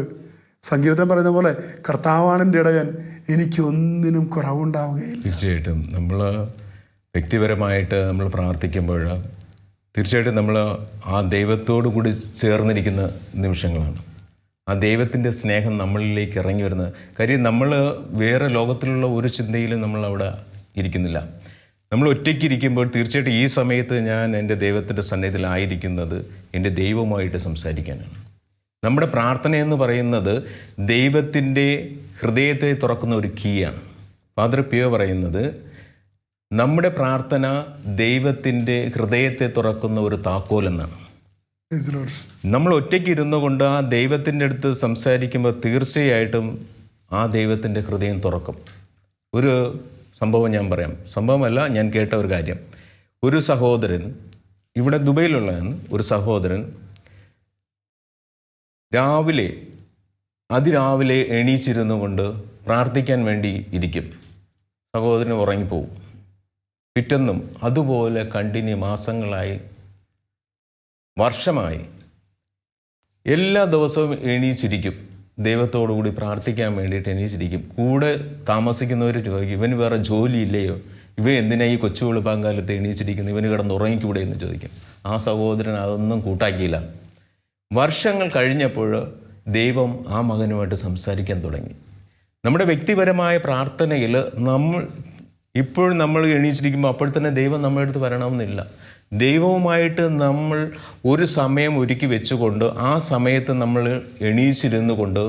സങ്കീർത്തനം പറയുന്ന പോലെ കർത്താവാണ് എൻ്റെ ഇടയൻ, എനിക്കൊന്നിനും കുറവുണ്ടാവുകയില്ല. തീർച്ചയായിട്ടും നമ്മൾ വ്യക്തിപരമായിട്ട് നമ്മൾ പ്രാർത്ഥിക്കുമ്പോൾ തീർച്ചയായിട്ടും നമ്മൾ ആ ദൈവത്തോടു കൂടി ചേർന്നിരിക്കുന്ന നിമിഷങ്ങളാണ്. ആ ദൈവത്തിൻ്റെ സ്നേഹം നമ്മളിലേക്ക് ഇറങ്ങി വരുന്നത്. കാര്യം നമ്മൾ വേറെ ലോകത്തിലുള്ള ഒരു ചിന്തയിലും നമ്മൾ അവിടെ ഇരിക്കുന്നില്ല. നമ്മൾ ഒറ്റയ്ക്ക് ഇരിക്കുമ്പോൾ തീർച്ചയായിട്ടും ഈ സമയത്ത് ഞാൻ എൻ്റെ ദൈവത്തിൻ്റെ സന്നിധിയിലായിരിക്കുന്നത് എൻ്റെ ദൈവവുമായിട്ട് സംസാരിക്കാനാണ്. നമ്മുടെ പ്രാർത്ഥന എന്ന് പറയുന്നത് ദൈവത്തിൻ്റെ ഹൃദയത്തെ തുറക്കുന്ന ഒരു കീയാണ്. ഫാദർ പിയോ പറയുന്നത് നമ്മുടെ പ്രാർത്ഥന ദൈവത്തിൻ്റെ ഹൃദയത്തെ തുറക്കുന്ന ഒരു താക്കോലെന്നാണ്. നമ്മൾ ഒറ്റയ്ക്ക് ഇരുന്നു കൊണ്ട് ആ ദൈവത്തിൻ്റെ അടുത്ത് സംസാരിക്കുമ്പോൾ തീർച്ചയായിട്ടും ആ ദൈവത്തിൻ്റെ ഹൃദയം തുറക്കും. ഒരു സംഭവം ഞാൻ പറയാം, സംഭവമല്ല, ഞാൻ കേട്ട ഒരു കാര്യം. ഒരു സഹോദരൻ, ഇവിടെ ദുബൈയിലുള്ളതാണ്, ഒരു സഹോദരൻ അതിരാവിലെ എണീച്ചിരുന്നു കൊണ്ട് പ്രാർത്ഥിക്കാൻ വേണ്ടി ഇരിക്കും. സഹോദരൻ ഉറങ്ങിപ്പോവും. പിറ്റെന്നും അതുപോലെ കണ്ടിന്യൂ മാസങ്ങളായി, വർഷമായി എല്ലാ ദിവസവും എണീച്ചിരിക്കും. ദൈവത്തോടുകൂടി പ്രാർത്ഥിക്കാൻ വേണ്ടിയിട്ട് എണീച്ചിരിക്കും. കൂടെ താമസിക്കുന്നവർ ചോദിക്കും, ഇവന് വേറെ ജോലിയില്ലയോ, ഇവ എന്തിനാ ഈ കൊച്ചു വെളുപ്പാങ്കാലത്ത് എണീച്ചിരിക്കുന്നു, ഇവന് കിടന്ന് ഉറങ്ങിക്കൂടെ എന്ന് ചോദിക്കും. ആ സഹോദരൻ അതൊന്നും കൂട്ടാക്കിയില്ല. വർഷങ്ങൾ കഴിഞ്ഞപ്പോൾ ദൈവം ആ മകനുമായിട്ട് സംസാരിക്കാൻ തുടങ്ങി. നമ്മുടെ വ്യക്തിപരമായ പ്രാർത്ഥനയിൽ ഇപ്പോഴും നമ്മൾ എണീച്ചിരിക്കുമ്പോൾ അപ്പോൾ തന്നെ ദൈവം നമ്മുടെ അടുത്ത് വരണമെന്നില്ല. ദൈവവുമായിട്ട് നമ്മൾ ഒരു സമയം ഒരുക്കി വെച്ചുകൊണ്ട് ആ സമയത്ത് നമ്മൾ എണീച്ചിരുന്നു കൊണ്ട്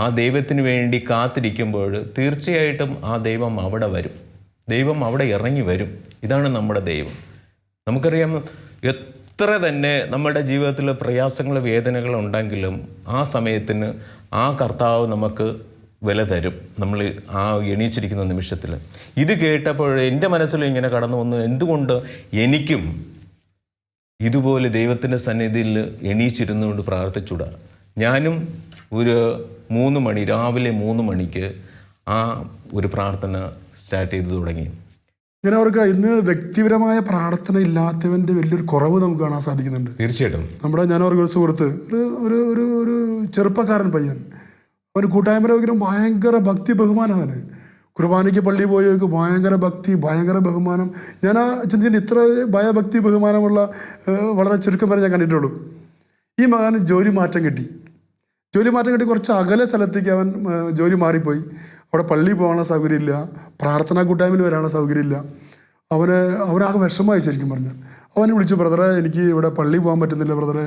ആ ദൈവത്തിന് വേണ്ടി കാത്തിരിക്കുമ്പോൾ തീർച്ചയായിട്ടും ആ ദൈവം അവിടെ വരും. ദൈവം അവിടെ ഇറങ്ങി വരും. ഇതാണ് നമ്മുടെ ദൈവം. നമുക്കറിയാം, എത്ര തന്നെ നമ്മുടെ ജീവിതത്തിൽ പ്രയാസങ്ങൾ, വേദനകൾ ഉണ്ടെങ്കിലും ആ സമയത്തിന് ആ കർത്താവ് നമുക്ക് വില തരും. നമ്മൾ ആ എണീച്ചിരിക്കുന്ന നിമിഷത്തിൽ. ഇത് കേട്ടപ്പോൾ എൻ്റെ മനസ്സിൽ ഇങ്ങനെ കടന്നു വന്നു, എന്തുകൊണ്ട് എനിക്കും ഇതുപോലെ ദൈവത്തിൻ്റെ സന്നിധിയിൽ എണീച്ചിരുന്നുകൊണ്ട് പ്രാർത്ഥിച്ചൂടാ. ഞാനും ഒരു 3 മണി, രാവിലെ 3 മണിക്ക് ആ ഒരു പ്രാർത്ഥന സ്റ്റാർട്ട് ചെയ്ത് തുടങ്ങി. ഇങ്ങനെ അവർക്ക് ഇന്ന് വ്യക്തിപരമായ പ്രാർത്ഥന ഇല്ലാത്തവൻ്റെ വലിയൊരു കുറവ് നമുക്ക് കാണാൻ സാധിക്കുന്നുണ്ട്. തീർച്ചയായിട്ടും. ഞാനവർക്ക് ഒരു സുഹൃത്ത്, ഒരു ചെറുപ്പക്കാരൻ പയ്യൻ, അവന് കൂട്ടായ്മയിലും ഭയങ്കര ഭക്തി ബഹുമാനമാണ്. കുർബാനയ്ക്ക് പള്ളിയിൽ പോയി ഭയങ്കര ഭക്തി, ഭയങ്കര ബഹുമാനം. ഞാൻ ആ ചിന്തിച്ചിട്ട് ഇത്ര ഭയഭക്തി ബഹുമാനമുള്ള വളരെ ചുരുക്കം വരെ ഞാൻ കണ്ടിട്ടുള്ളൂ. ഈ മകന് ജോലി മാറ്റം കിട്ടി. കുറച്ച് അകലെ സ്ഥലത്തേക്ക് അവൻ ജോലി മാറിപ്പോയി. അവിടെ പള്ളിയിൽ പോകാനുള്ള സൗകര്യമില്ല, പ്രാർത്ഥനാ കൂട്ടായ്മയിൽ വരാനുള്ള സൗകര്യമില്ല. അവനാകെ വിഷമമായി ശരിക്കും പറഞ്ഞാൽ. അവനെ വിളിച്ചു, ബ്രദറെ എനിക്ക് ഇവിടെ പള്ളിയിൽ പോകാൻ പറ്റുന്നില്ല, ബ്രദറെ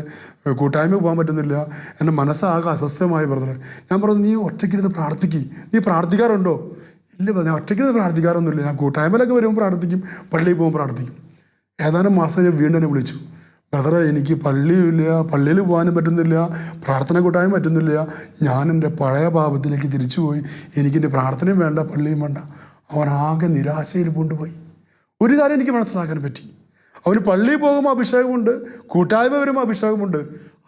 കൂട്ടായ്മ പോകാൻ പറ്റുന്നില്ല, എൻ്റെ മനസ്സാകെ അസ്വസ്ഥമായി ബ്രദറെ. ഞാൻ പറഞ്ഞു, നീ ഒറ്റയ്ക്കിരുന്ന് പ്രാർത്ഥിക്ക്. നീ പ്രാർത്ഥിക്കാറുണ്ടോ? ഇല്ല, ഞാൻ ഒറ്റയ്ക്കിരുന്ന് പ്രാർത്ഥിക്കാറൊന്നുമില്ല. ഞാൻ കൂട്ടായ്മയിലൊക്കെ വരുമ്പോൾ പ്രാർത്ഥിക്കും, പള്ളിയിൽ പോകുമ്പോൾ പ്രാർത്ഥിക്കും. ഏതാനും മാസം ഞാൻ വീണ്ടും എന്നെ വിളിച്ചു, ബ്രദറെ എനിക്ക് പള്ളിയിൽ പോകാനും പറ്റുന്നില്ല, പ്രാർത്ഥന കൂട്ടാനും പറ്റുന്നില്ല. ഞാൻ എൻ്റെ പഴയ പാപത്തിലേക്ക് തിരിച്ചുപോയി. എനിക്കെൻ്റെ പ്രാർത്ഥനയും വേണ്ട, പള്ളിയും വേണ്ട. അവനാകെ നിരാശയിൽ കൊണ്ടുപോയി. ഒരു കാര്യം എനിക്ക് മനസ്സിലാക്കാൻ പറ്റി, അവന് പള്ളിയിൽ പോകുമ്പോൾ അഭിഷേകമുണ്ട്, കൂട്ടായ്മ വരുമ്പോൾ അഭിഷേകമുണ്ട്,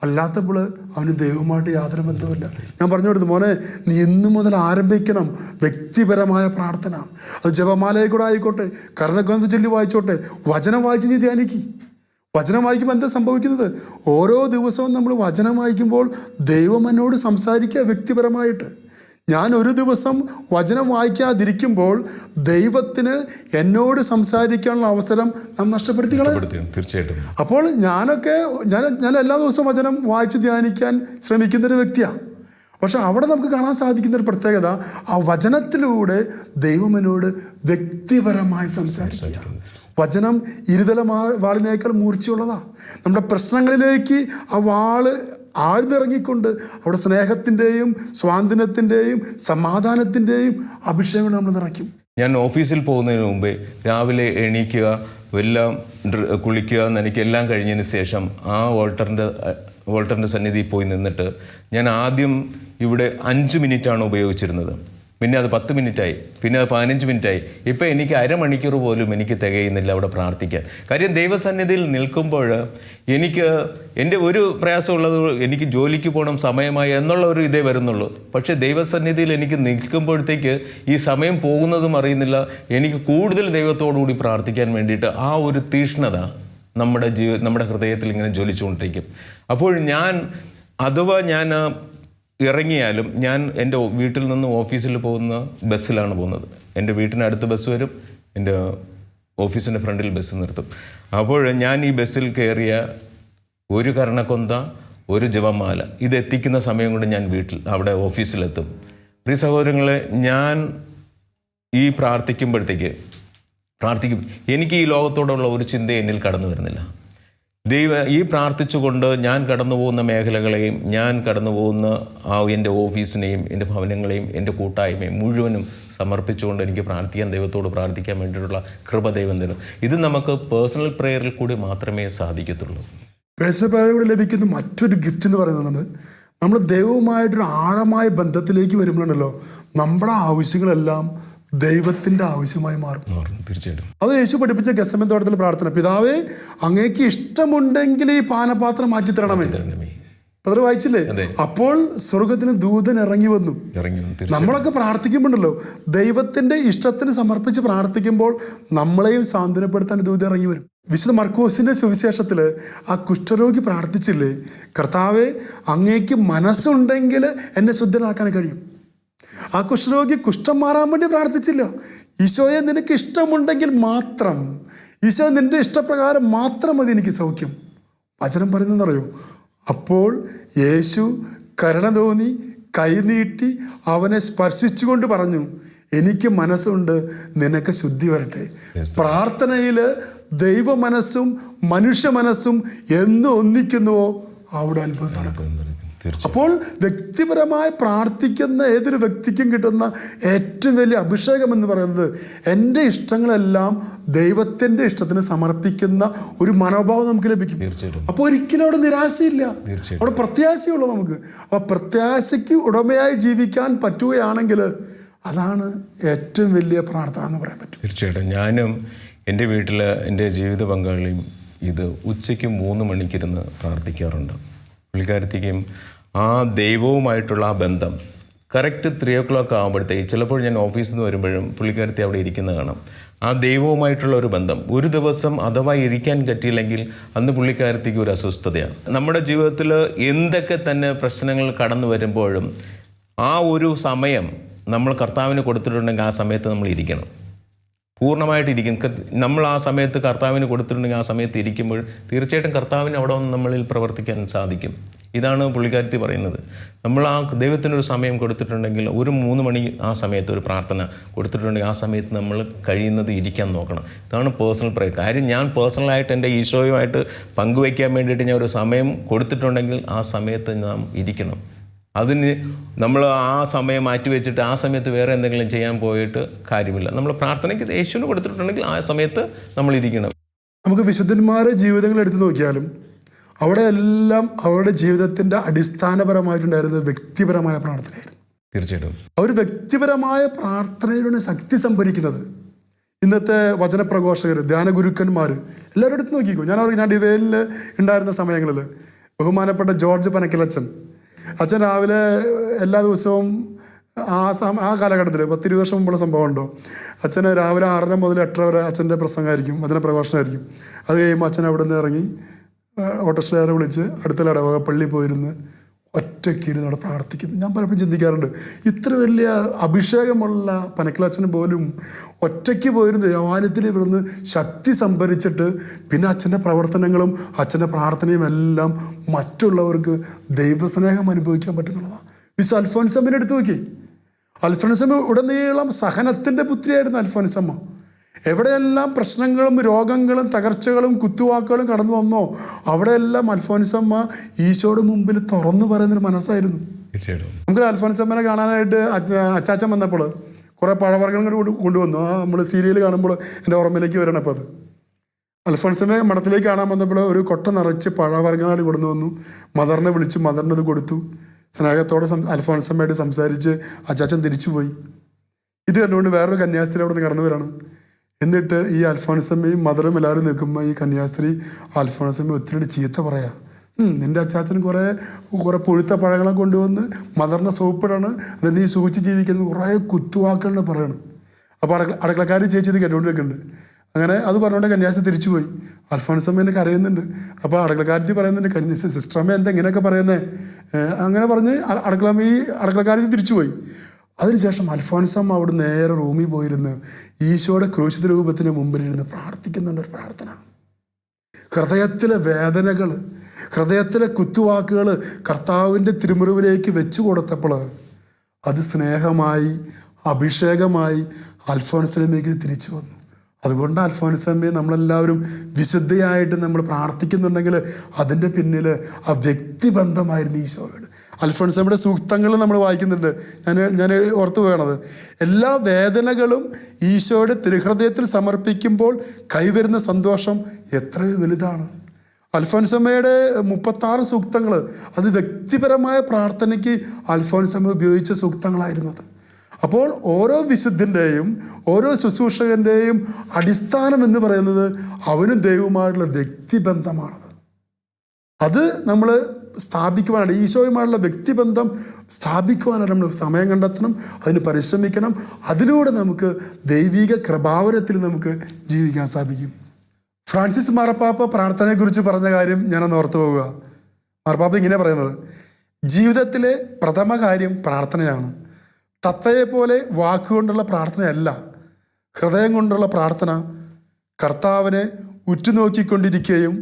അല്ലാത്തപ്പോൾ അവന് ദൈവമായിട്ട് യാതൊരു ബന്ധമില്ല. ഞാൻ പറഞ്ഞു കൊടുത്തു, മോനെ നീ ഇന്നു മുതൽ ആരംഭിക്കണം വ്യക്തിപരമായ പ്രാർത്ഥന. അത് ജപമാലയിൽ കൂടെ ആയിക്കോട്ടെ, കർണഗ്രന്ഥ ചൊല്ലി വായിച്ചോട്ടെ, വചനം വായിച്ച് നീ ധ്യാനിക്ക്. വചനം വായിക്കുമ്പോൾ എന്താ സംഭവിക്കുന്നത്? ഓരോ ദിവസവും നമ്മൾ വചനം വായിക്കുമ്പോൾ ദൈവം എന്നോട് സംസാരിക്കുക വ്യക്തിപരമായിട്ട്. ഞാൻ ഒരു ദിവസം വചനം വായിക്കാതിരിക്കുമ്പോൾ ദൈവത്തിന് എന്നോട് സംസാരിക്കാനുള്ള അവസരം നാം നഷ്ടപ്പെടുത്തി കളയും. തീർച്ചയായിട്ടും. അപ്പോൾ ഞാൻ എല്ലാ ദിവസവും വചനം വായിച്ച് ധ്യാനിക്കാൻ ശ്രമിക്കുന്നൊരു വ്യക്തിയാണ്. പക്ഷെ അവിടെ നമുക്ക് കാണാൻ സാധിക്കുന്നൊരു പ്രത്യേകത, ആ വചനത്തിലൂടെ ദൈവം എന്നോട് വ്യക്തിപരമായി സംസാരിക്കുക. വചനം ഇരുതല വാളിനേക്കാൾ മൂർച്ചയുള്ളതാണ്. നമ്മുടെ പ്രശ്നങ്ങളിലേക്ക് ആ വാള് ആഴ്ന്നിറങ്ങിക്കൊണ്ട് അവിടെ സ്നേഹത്തിൻ്റെയും സ്വാതന്ത്ര്യത്തിൻ്റെയും സമാധാനത്തിൻ്റെയും അഭിഷേകം നമ്മൾ നിറയ്ക്കും. ഞാൻ ഓഫീസിൽ പോകുന്നതിന് മുമ്പേ രാവിലെ എണീക്കുക, എല്ലാം കുളിക്കുക, നനയ്ക്കെല്ലാം കഴിഞ്ഞതിന് ശേഷം ആ വോൾട്ടറിൻ്റെ സന്നിധിയിൽ പോയി നിന്നിട്ട് ഞാൻ ആദ്യം ഇവിടെ 5 മിനിറ്റാണ് ഉപയോഗിച്ചിരുന്നത്. പിന്നെ അത് 10 മിനിറ്റായി, പിന്നെ അത് 15 മിനിറ്റായി. ഇപ്പം എനിക്ക് അരമണിക്കൂർ പോലും എനിക്ക് തികയുന്നില്ല അവിടെ പ്രാർത്ഥിക്കാൻ. കാര്യം ദൈവസന്നിധിയിൽ നിൽക്കുമ്പോൾ എൻ്റെ ഒരു പ്രയാസമുള്ളത്, എനിക്ക് ജോലിക്ക് പോകണം, സമയമായി എന്നുള്ള ഒരു ഇതേ വരുന്നുള്ളൂ. പക്ഷേ ദൈവസന്നിധിയിൽ എനിക്ക് നിൽക്കുമ്പോഴത്തേക്ക് ഈ സമയം പോകുന്നതും അറിയുന്നില്ല. എനിക്ക് കൂടുതൽ ദൈവത്തോടുകൂടി പ്രാർത്ഥിക്കാൻ വേണ്ടിയിട്ട് ആ ഒരു തീഷ്ണത നമ്മുടെ ഹൃദയത്തിൽ ഇങ്ങനെ ജ്വലിച്ചുകൊണ്ടിരിക്കും. അപ്പോൾ ഞാൻ ഇറങ്ങിയാലും ഞാൻ എൻ്റെ വീട്ടിൽ നിന്ന് ഓഫീസിൽ പോകുന്ന ബസ്സിലാണ് പോകുന്നത്. എൻ്റെ വീട്ടിനടുത്ത് ബസ് വരും, എൻ്റെ ഓഫീസിൻ്റെ ഫ്രണ്ടിൽ ബസ് നിർത്തും. അപ്പോൾ ഞാൻ ഈ ബസ്സിൽ കയറിയ ഒരു കർണക്കൊന്ത, ഒരു ജപമാല ഇത് എത്തിക്കുന്ന സമയം കൊണ്ട് ഞാൻ അവിടെ ഓഫീസിലെത്തും. പ്രിയ സഹോദരങ്ങളെ, ഞാൻ ഈ പ്രാർത്ഥിക്കും, എനിക്ക് ഈ ലോകത്തോടുള്ള ഒരു ചിന്ത എന്നിൽ കടന്നു വരുന്നില്ല. ഈ പ്രാർത്ഥിച്ചുകൊണ്ട് ഞാൻ കടന്നു പോകുന്ന മേഖലകളെയും, ഞാൻ കടന്നു പോകുന്ന എൻ്റെ ഓഫീസിനെയും, എൻ്റെ ഭവനങ്ങളെയും, എൻ്റെ കൂട്ടായ്മയും മുഴുവനും സമർപ്പിച്ചുകൊണ്ട് എനിക്ക് ദൈവത്തോട് പ്രാർത്ഥിക്കാൻ വേണ്ടിയിട്ടുള്ള കൃപ ദൈവം തരും. ഇത് നമുക്ക് പേഴ്സണൽ പ്രെയറിൽ കൂടി മാത്രമേ സാധിക്കത്തുള്ളൂ. പേഴ്സണൽ പ്രയറിലൂടെ ലഭിക്കുന്ന മറ്റൊരു ഗിഫ്റ്റ് എന്ന് പറയുന്നത്, നമ്മൾ ദൈവവുമായിട്ടൊരു ആഴമായ ബന്ധത്തിലേക്ക് വരുമ്പോഴുണ്ടല്ലോ, നമ്മുടെ ആവശ്യങ്ങളെല്ലാം ദൈവത്തിൻ്റെ ആവശ്യമായി മാറും. തീർച്ചയായിട്ടും. അത് യേശു പഠിപ്പിച്ച ഗെത്സമനി തോട്ടത്തിലെ പ്രാർത്ഥന, പിതാവേ അങ്ങേക്ക് ഇഷ്ടമുണ്ടെങ്കിൽ ഈ പാനപാത്രം മാറ്റി തരണമേ. അത് വായിച്ചില്ലേ? അപ്പോൾ സ്വർഗത്തിന് ദൂതൻ ഇറങ്ങി വന്നു. നമ്മളൊക്കെ പ്രാർത്ഥിക്കുമ്പോണ്ടല്ലോ, ദൈവത്തിന്റെ ഇഷ്ടത്തിന് സമർപ്പിച്ച് പ്രാർത്ഥിക്കുമ്പോൾ നമ്മളെയും സാന്ത്വനപ്പെടുത്താൻ ദൂതൻ ഇറങ്ങി വരും. വിശുദ്ധ മർക്കോസിന്റെ സുവിശേഷത്തില് ആ കുഷ്ഠരോഗി പ്രാർത്ഥിച്ചില്ലേ, കർത്താവേ അങ്ങേക്ക് മനസ്സുണ്ടെങ്കിൽ എന്നെ ശുദ്ധനാക്കാൻ കഴിയും. ആ കുഷ്ഠരോഗി കുഷ്ഠം മാറാൻ വേണ്ടി പ്രാർത്ഥിച്ചില്ല. ഈശോയെ നിനക്ക് ഇഷ്ടമുണ്ടെങ്കിൽ മാത്രം, ഈശോ നിന്റെ ഇഷ്ടപ്രകാരം മാത്രം മതി എനിക്ക് സൗഖ്യം. വചനം പറയുന്നതെന്നറിയോ? അപ്പോൾ യേശു കരുണ തോന്നി കൈനീട്ടി അവനെ സ്പർശിച്ചുകൊണ്ട് പറഞ്ഞു, എനിക്ക് മനസ്സുണ്ട്, നിനക്ക് ശുദ്ധി വരട്ടെ. പ്രാർത്ഥനയിൽ ദൈവ മനസ്സും മനുഷ്യ മനസ്സും എന്ന് ഒന്നിക്കുന്നുവോ അവിടെ അത്ഭുതം നടക്കും. അപ്പോൾ വ്യക്തിപരമായി പ്രാർത്ഥിക്കുന്ന ഏതൊരു വ്യക്തിക്കും കിട്ടുന്ന ഏറ്റവും വലിയ അഭിഷേകം എന്ന് പറയുന്നത്, എൻ്റെ ഇഷ്ടങ്ങളെല്ലാം ദൈവത്തിൻ്റെ ഇഷ്ടത്തിന് സമർപ്പിക്കുന്ന ഒരു മനോഭാവം നമുക്ക് ലഭിക്കും. അപ്പോൾ ഒരിക്കലും അവിടെ നിരാശയില്ല, അവിടെ പ്രത്യാശയുള്ളൂ നമുക്ക്. അപ്പോൾ പ്രത്യാശയ്ക്ക് ഉടമയായി ജീവിക്കാൻ പറ്റുകയാണെങ്കിൽ അതാണ് ഏറ്റവും വലിയ പ്രാർത്ഥന എന്ന് പറയാൻ പറ്റും. തീർച്ചയായിട്ടും. ഞാനും എൻ്റെ വീട്ടിൽ എൻ്റെ ജീവിത പങ്കാളിയും ഇത് ഉച്ചയ്ക്ക് 3 മണിക്കിരുന്ന് പ്രാർത്ഥിക്കാറുണ്ട്. പുള്ളിക്കാരത്തേക്കും ആ ദൈവവുമായിട്ടുള്ള ആ ബന്ധം കറക്റ്റ് 3 o'clock ആകുമ്പോഴത്തേക്ക്, ചിലപ്പോൾ ഞാൻ ഓഫീസിൽ നിന്ന് വരുമ്പോഴും പുള്ളിക്കാരത്തി അവിടെ ഇരിക്കുന്ന കാണാം. ആ ദൈവവുമായിട്ടുള്ള ഒരു ബന്ധം ഒരു ദിവസം അഥവാ ഇരിക്കാൻ പറ്റിയില്ലെങ്കിൽ അന്ന് പുള്ളിക്കാരത്തേക്ക് ഒരു അസ്വസ്ഥതയാണ്. നമ്മുടെ ജീവിതത്തിൽ എന്തൊക്കെ തന്നെ പ്രശ്നങ്ങൾ കടന്നു വരുമ്പോഴും ആ ഒരു സമയം നമ്മൾ കർത്താവിന് കൊടുത്തിട്ടുണ്ടെങ്കിൽ ആ സമയത്ത് നമ്മൾ ഇരിക്കണം, പൂർണ്ണമായിട്ടിരിക്കും. നമ്മൾ ആ സമയത്ത് കർത്താവിന് കൊടുത്തിട്ടുണ്ടെങ്കിൽ ആ സമയത്ത് ഇരിക്കുമ്പോൾ തീർച്ചയായിട്ടും കർത്താവിന് അവിടെ വന്ന് നമ്മളിൽ പ്രവർത്തിക്കാൻ സാധിക്കും. ഇതാണ് പുള്ളിക്കാരത്തി പറയുന്നത്. നമ്മൾ ആ ദൈവത്തിനൊരു സമയം കൊടുത്തിട്ടുണ്ടെങ്കിൽ, ഒരു 3 മണി ആ സമയത്ത് ഒരു പ്രാർത്ഥന കൊടുത്തിട്ടുണ്ടെങ്കിൽ ആ സമയത്ത് നമ്മൾ കഴിയുന്നത് ഇരിക്കാൻ നോക്കണം. ഇതാണ് പേഴ്സണൽ പ്രയർ. കാര്യം ഞാൻ പേഴ്സണലായിട്ട് എൻ്റെ ഈശോയുമായിട്ട് പങ്കുവയ്ക്കാൻ വേണ്ടിയിട്ട് ഞാൻ ഒരു സമയം കൊടുത്തിട്ടുണ്ടെങ്കിൽ ആ സമയത്ത് നാം ഇരിക്കണം. അതിന് നമ്മൾ ആ സമയം മാറ്റിവെച്ചിട്ട് ആ സമയത്ത് വേറെ എന്തെങ്കിലും ചെയ്യാൻ പോയിട്ട് കാര്യമില്ല. നമ്മൾ പ്രാർത്ഥനയ്ക്ക് യേശുവിന് കൊടുത്തിട്ടുണ്ടെങ്കിൽ ആ സമയത്ത് നമ്മൾ ഇരിക്കണം. നമുക്ക് വിശുദ്ധന്മാരുടെ ജീവിതങ്ങൾ എടുത്തു നോക്കിയാലും അവിടെ എല്ലാം അവരുടെ ജീവിതത്തിൻ്റെ അടിസ്ഥാനപരമായിട്ടുണ്ടായിരുന്നത് വ്യക്തിപരമായ പ്രാർത്ഥനയായിരുന്നു. തീർച്ചയായിട്ടും. അവർ വ്യക്തിപരമായ പ്രാർത്ഥനയിലൂടെ ശക്തി സംഭരിക്കുന്നത്. ഇന്നത്തെ വചനപ്രഘോഷകർ, ധ്യാനഗുരുക്കന്മാർ എല്ലാവരും എടുത്ത് നോക്കിക്കോ. ഞാൻ ഡിവൈനിൽ ഉണ്ടായിരുന്ന സമയങ്ങളിൽ ബഹുമാനപ്പെട്ട ജോർജ് പനക്കിലച്ചൻ അച്ഛൻ രാവിലെ എല്ലാ ദിവസവും ആ കാലഘട്ടത്തിൽ 10-20 വർഷം മുമ്പുള്ള സംഭവം ഉണ്ടോ, അച്ഛന് രാവിലെ 6:30 മുതൽ 8:00 വരെ അച്ഛൻ്റെ പ്രസംഗമായിരിക്കും, വചനപ്രഘോഷണമായിരിക്കും. അത് കഴിയുമ്പോൾ അച്ഛൻ അവിടെ നിന്ന് ഇറങ്ങി ഓട്ടോറിക്ഷക്കാരെ വിളിച്ച് അടുത്തുള്ള ഇടവക പള്ളിയിൽ പോയിരുന്ന് ഒറ്റയ്ക്കിരുന്ന് അവിടെ പ്രാർത്ഥിക്കുന്നു. ഞാൻ പലപ്പോഴും ചിന്തിക്കാറുണ്ട്, ഇത്ര വലിയ അഭിഷേകമുള്ള പനക്കിലച്ഛന് പോലും ഒറ്റയ്ക്ക് പോയിരുന്ന് ദേവാലയത്തിൽ ഇവിടുന്ന് ശക്തി സംഭരിച്ചിട്ട് പിന്നെ അച്ഛൻ്റെ പ്രവർത്തനങ്ങളും അച്ഛൻ്റെ പ്രാർത്ഥനയും എല്ലാം മറ്റുള്ളവർക്ക് ദൈവസ്നേഹം അനുഭവിക്കാൻ പറ്റുന്നുള്ളതാണ്. വിശുദ്ധ അൽഫോൻസമ്മനെ എടുത്തു നോക്കി. അൽഫോൻസമ്മ ഉടനീളം സഹനത്തിൻ്റെ പുത്രിയായിരുന്നു അൽഫോൻസമ്മ. എവിടെയെല്ലാം പ്രശ്നങ്ങളും രോഗങ്ങളും തകർച്ചകളും കുത്തുവാക്കുകളും കടന്നു വന്നോ അവിടെയെല്ലാം അൽഫോൻസമ്മ ഈശോയുടെ മുമ്പിൽ തുറന്നു പറയുന്നൊരു മനസ്സായിരുന്നു. നമുക്ക് അൽഫോൻസമ്മനെ കാണാനായിട്ട് അച്ചാച്ചൻ വന്നപ്പോൾ കുറേ പഴവർഗ്ഗങ്ങൾ കൊണ്ടുവന്നു. നമ്മൾ സീരിയൽ കാണുമ്പോൾ എൻ്റെ ഓർമ്മയിലേക്ക് വരണം. അപ്പോൾ അത് അൽഫോൻസമ്മയെ മഠത്തിലേക്ക് കാണാൻ വന്നപ്പോൾ ഒരു കൊട്ട നിറച്ച് പഴവർഗ്ഗങ്ങൾ കൊണ്ടുവന്നു. മദറിനെ വിളിച്ചു, മദറിനത് കൊടുത്തു. സ്നേഹത്തോടെ അൽഫോൻസമ്മയായിട്ട് സംസാരിച്ച് അച്ചാച്ചൻ തിരിച്ചുപോയി. ഇത് കണ്ടുകൊണ്ട് വേറൊരു കന്യാസ്ത്രീ അവിടെ നിന്ന് കടന്നു വരാണ്. എന്നിട്ട് ഈ അൽഫോൻസമ്മയും മദറും എല്ലാവരും നിൽക്കുമ്പോൾ ഈ കന്യാസ്ത്രീ അൽഫോൻസമ്മ ഒത്തിരി ചീത്ത പറയാം. നിൻ്റെ അച്ചാച്ചന് കുറേ പുഴുത്ത പഴങ്ങളെ കൊണ്ടുവന്ന് മദറിനെ സോപ്പിടാണ്, എന്നിട്ട് നീ സൂക്ഷിച്ച് ജീവിക്കുന്നത് കുറേ കുത്തുവാക്കുകളാണ് പറയണം. അപ്പോൾ അടുക്കളക്കാർ ചേച്ചി ഇത് കേട്ടുകൊണ്ടിരിക്കുന്നുണ്ട്. അങ്ങനെ അത് പറഞ്ഞുകൊണ്ട് കന്യാസി തിരിച്ചുപോയി. അൽഫോൻസമ്മേനെ കരയുന്നുണ്ട്. അപ്പോൾ അടുക്കളക്കാരത്തി പറയുന്നുണ്ട്, സിസ്റ്ററമ്മ എന്താ ഇങ്ങനെയൊക്കെ പറയുന്നത്? അങ്ങനെ പറഞ്ഞ് അടുക്കളക്കാരത്തി തിരിച്ചുപോയി. അതിനുശേഷം അൽഫോൻസമ്മ അവിടെ നേരെ റൂമിൽ പോയിരുന്ന് ഈശോയുടെ ക്രൂശിത രൂപത്തിന് മുമ്പിലിരുന്ന് പ്രാർത്ഥിക്കുന്നുണ്ട്. ഒരു പ്രാർത്ഥന, ഹൃദയത്തിലെ വേദനകൾ, ഹൃദയത്തിലെ കുത്തുവാക്കുകൾ കർത്താവിൻ്റെ തിരുമുറിവിലേക്ക് വെച്ചു കൊടുത്തപ്പോൾ അത് സ്നേഹമായി, അഭിഷേകമായി അൽഫോൻസമ്മയ്ക്ക് തിരിച്ചു വന്നു. അതുകൊണ്ട് അൽഫോൻസമ്മയെ നമ്മളെല്ലാവരും വിശുദ്ധയായിട്ട് നമ്മൾ പ്രാർത്ഥിക്കുന്നുണ്ടെങ്കിൽ അതിൻ്റെ പിന്നിൽ ആ വ്യക്തിബന്ധമായിരുന്നു ഈശോയോട്. അൽഫോൻസമ്മയുടെ സൂക്തങ്ങൾ നമ്മൾ വായിക്കുന്നുണ്ട്. ഞാൻ ഓർത്തു പോകണത്, എല്ലാ വേദനകളും ഈശോയുടെ തിരുഹൃദയത്തിൽ സമർപ്പിക്കുമ്പോൾ കൈവരുന്ന സന്തോഷം എത്രയോ വലുതാണ്. അൽഫോൻസമ്മയുടെ 36 സൂക്തങ്ങൾ അത് വ്യക്തിപരമായ പ്രാർത്ഥനയ്ക്ക് അൽഫോൻസമ്മ ഉപയോഗിച്ച സൂക്തങ്ങളായിരുന്നു അത്. അപ്പോൾ ഓരോ വിശുദ്ധൻ്റെയും ഓരോ ശുശ്രൂഷകൻ്റെയും അടിസ്ഥാനം എന്ന് പറയുന്നത് അവനും ദൈവവുമായിട്ടുള്ള വ്യക്തിബന്ധമാണത്. അത് നമ്മൾ സ്ഥാപിക്കുവാനാണ്, ഈശോയുമായുള്ള വ്യക്തിബന്ധം സ്ഥാപിക്കുവാനാണ് നമ്മൾ സമയം കണ്ടെത്തണം, അതിന് പരിശ്രമിക്കണം. അതിലൂടെ നമുക്ക് ദൈവിക കൃപാവരത്തിൽ നമുക്ക് ജീവിക്കാൻ സാധിക്കും. ഫ്രാൻസിസ് മാർപ്പാപ്പ പ്രാർത്ഥനയെക്കുറിച്ച് പറഞ്ഞ കാര്യം ഞാനൊന്ന് ഓർത്തു പോവുക. മാർപ്പാപ്പ ഇങ്ങനെ പറയുന്നത്, ജീവിതത്തിലെ പ്രഥമ കാര്യം പ്രാർത്ഥനയാണ്. തത്തയെപ്പോലെ വാക്കുകൊണ്ടുള്ള പ്രാർത്ഥനയല്ല, ഹൃദയം കൊണ്ടുള്ള പ്രാർത്ഥന. കർത്താവിനെ ഉറ്റുനോക്കിക്കൊണ്ടിരിക്കുകയും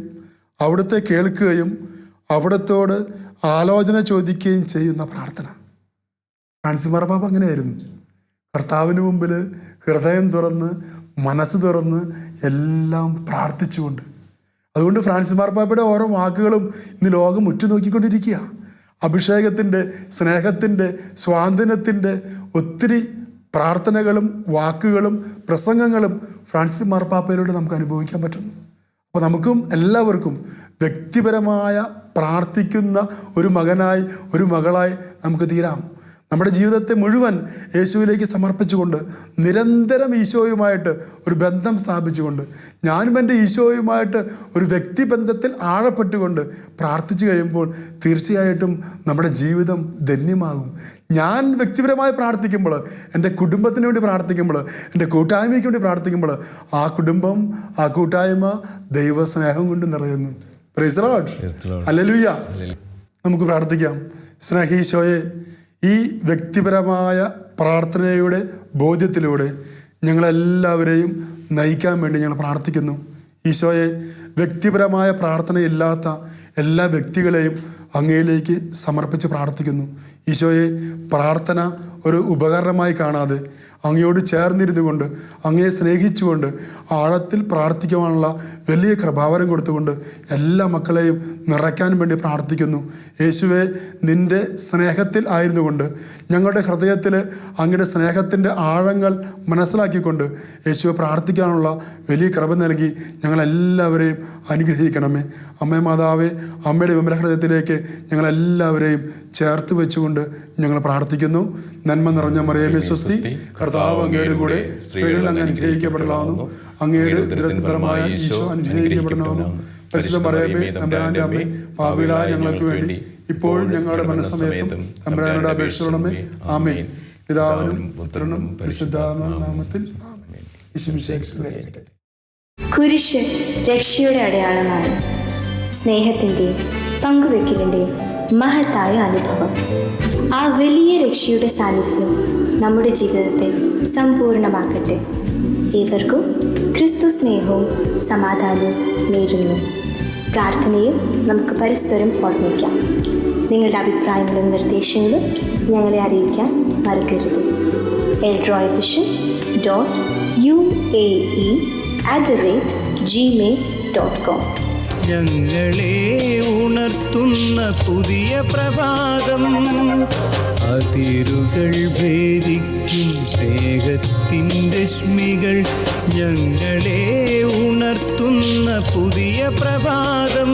അവിടുത്തെ കേൾക്കുകയും അവിടത്തോട് ആലോചന ചോദിക്കുകയും ചെയ്യുന്ന പ്രാർത്ഥന. ഫ്രാൻസിസ് മാർപ്പാപ്പ അങ്ങനെയായിരുന്നു. കർത്താവിന് മുമ്പിൽ ഹൃദയം തുറന്ന് മനസ്സ് തുറന്ന് എല്ലാം പ്രാർത്ഥിച്ചുകൊണ്ട്. അതുകൊണ്ട് ഫ്രാൻസിസ് മാർപ്പാപ്പയുടെ ഓരോ വാക്കുകളും ഇന്ന് ലോകം ഉറ്റുനോക്കിക്കൊണ്ടിരിക്കുക. അഭിഷേകത്തിൻ്റെ, സ്നേഹത്തിൻ്റെ, സ്വാതന്ത്ര്യത്തിൻ്റെ ഒത്തിരി പ്രാർത്ഥനകളും വാക്കുകളും പ്രസംഗങ്ങളും ഫ്രാൻസിസ് മാർപ്പാപ്പയിലൂടെ നമുക്ക് അനുഭവിക്കാൻ പറ്റുന്നു. അപ്പോൾ നമുക്കും എല്ലാവർക്കും വ്യക്തിപരമായ പ്രാർത്ഥിക്കുന്ന ഒരു മകനായി, ഒരു മകളായി നമുക്ക് തീരാം. നമ്മുടെ ജീവിതത്തെ മുഴുവൻ യേശുവിലേക്ക് സമർപ്പിച്ചുകൊണ്ട് നിരന്തരം ഈശോയുമായിട്ട് ഒരു ബന്ധം സ്ഥാപിച്ചുകൊണ്ട്, ഞാനും എൻ്റെ ഈശോയുമായിട്ട് ഒരു വ്യക്തിബന്ധത്തിൽ ആഴപ്പെട്ടുകൊണ്ട് പ്രാർത്ഥിച്ചു കഴിയുമ്പോൾ തീർച്ചയായിട്ടും നമ്മുടെ ജീവിതം ധന്യമാകും. ഞാൻ വ്യക്തിപരമായി പ്രാർത്ഥിക്കുമ്പോൾ, എൻ്റെ കുടുംബത്തിന് വേണ്ടി പ്രാർത്ഥിക്കുമ്പോൾ, എൻ്റെ കൂട്ടായ്മയ്ക്ക് വേണ്ടി പ്രാർത്ഥിക്കുമ്പോൾ ആ കുടുംബം, ആ കൂട്ടായ്മ ദൈവസ്നേഹം കൊണ്ട് നിറയുന്നു. Price the Lord. ഹല്ലേലൂയ. നമുക്ക് പ്രാർത്ഥിക്കാം. സ്നേഹീശോയെ, ഈ വ്യക്തിപരമായ പ്രാർത്ഥനയുടെ ബോധ്യത്തിലൂടെ ഞങ്ങളെല്ലാവരെയും നയിക്കാൻ വേണ്ടി ഞങ്ങൾ പ്രാർത്ഥിക്കുന്നു. ഈശോയെ, വ്യക്തിപരമായ പ്രാർത്ഥനയില്ലാത്ത എല്ലാ വ്യക്തികളെയും അങ്ങയിലേക്ക് സമർപ്പിച്ച് പ്രാർത്ഥിക്കുന്നു. ഈശോയെ, പ്രാർത്ഥന ഒരു ഉപകരണമായി കാണാതെ അങ്ങയോട് ചേർന്നിരുന്നു കൊണ്ട്, അങ്ങയെ സ്നേഹിച്ചുകൊണ്ട് ആഴത്തിൽ പ്രാർത്ഥിക്കുവാനുള്ള വലിയ കൃപാവരം കൊടുത്തുകൊണ്ട് എല്ലാ മക്കളെയും നിറയ്ക്കാൻ വേണ്ടി പ്രാർത്ഥിക്കുന്നു. യേശുവെ, നിൻ്റെ സ്നേഹത്തിൽ ആയിരുന്നു കൊണ്ട് ഞങ്ങളുടെ ഹൃദയത്തിൽ അങ്ങയുടെ സ്നേഹത്തിൻ്റെ ആഴങ്ങൾ മനസ്സിലാക്കിക്കൊണ്ട് യേശുവെ പ്രാർത്ഥിക്കാനുള്ള വലിയ കൃപ നൽകി ഞങ്ങളെല്ലാവരെയും അനുഗ്രഹിക്കണമേ. അമ്മേ മാതാവേ, അമ്മയുടെ വിമല ഹൃദയത്തിലേക്ക് ഞങ്ങളെല്ലാവരെയും ചേർത്ത് വെച്ചുകൊണ്ട് ഞങ്ങൾ പ്രാർത്ഥിക്കുന്നു. നന്മ നിറഞ്ഞ മറിയമേ സ്വസ്തി, കർത്താവ് അങ്ങയുടെ കൂടെ സ്ത്രീകളിൽ അങ്ങ് അനുഗ്രഹിക്കപ്പെടലാവുന്നു. അങ്ങയുടെ ഉദരത്തിൻ ഫലമായ ഈശോ അനുഗ്രഹിക്കപ്പെടലാവുന്നു. പരിശുദ്ധ മറിയമേ, തമ്പുരാന്റെ അമ്മേ, പാപികളായ ഞങ്ങൾക്ക് വേണ്ടി ഇപ്പോഴും ഞങ്ങളുടെ മരണസമയത്തും തമ്പുരാനോട് അപേക്ഷിക്കണമേ. ആമേൻ. പിതാവിനും പുത്രനും പരിശുദ്ധാത്മാവിന്റെ നാമത്തിൽ ആമേൻ. ഈശോമിശിഹായ്ക്ക് കുരിശ് രക്ഷയുടെ അടയാളമാണ്. സ്നേഹത്തിൻ്റെയും പങ്കുവെക്കലിൻ്റെയും മഹത്തായ അനുഭവം. ആ വലിയ രക്ഷയുടെ സാന്നിധ്യം നമ്മുടെ ജീവിതത്തെ സമ്പൂർണ്ണമാക്കട്ടെ. ഏവർക്കും ക്രിസ്തു സ്നേഹവും സമാധാനവും നേരുന്നു. പ്രാർത്ഥനയിൽ നമുക്ക് പരസ്പരം ഓർമ്മിക്കാം. നിങ്ങളുടെ അഭിപ്രായങ്ങളും നിർദ്ദേശങ്ങളും ഞങ്ങളെ അറിയിക്കാൻ മറക്കരുത്. eldroyvision.uae@gmail.com. ഞങ്ങളെ ഉണർത്തുന്ന പുതിയ പ്രഭാതം, അതിരുകൾ ഭേദിക്കും സ്നേഹത്തിൻ്റെ രശ്മികൾ. ഞങ്ങളെ ഉണർത്തുന്ന പുതിയ പ്രഭാതം.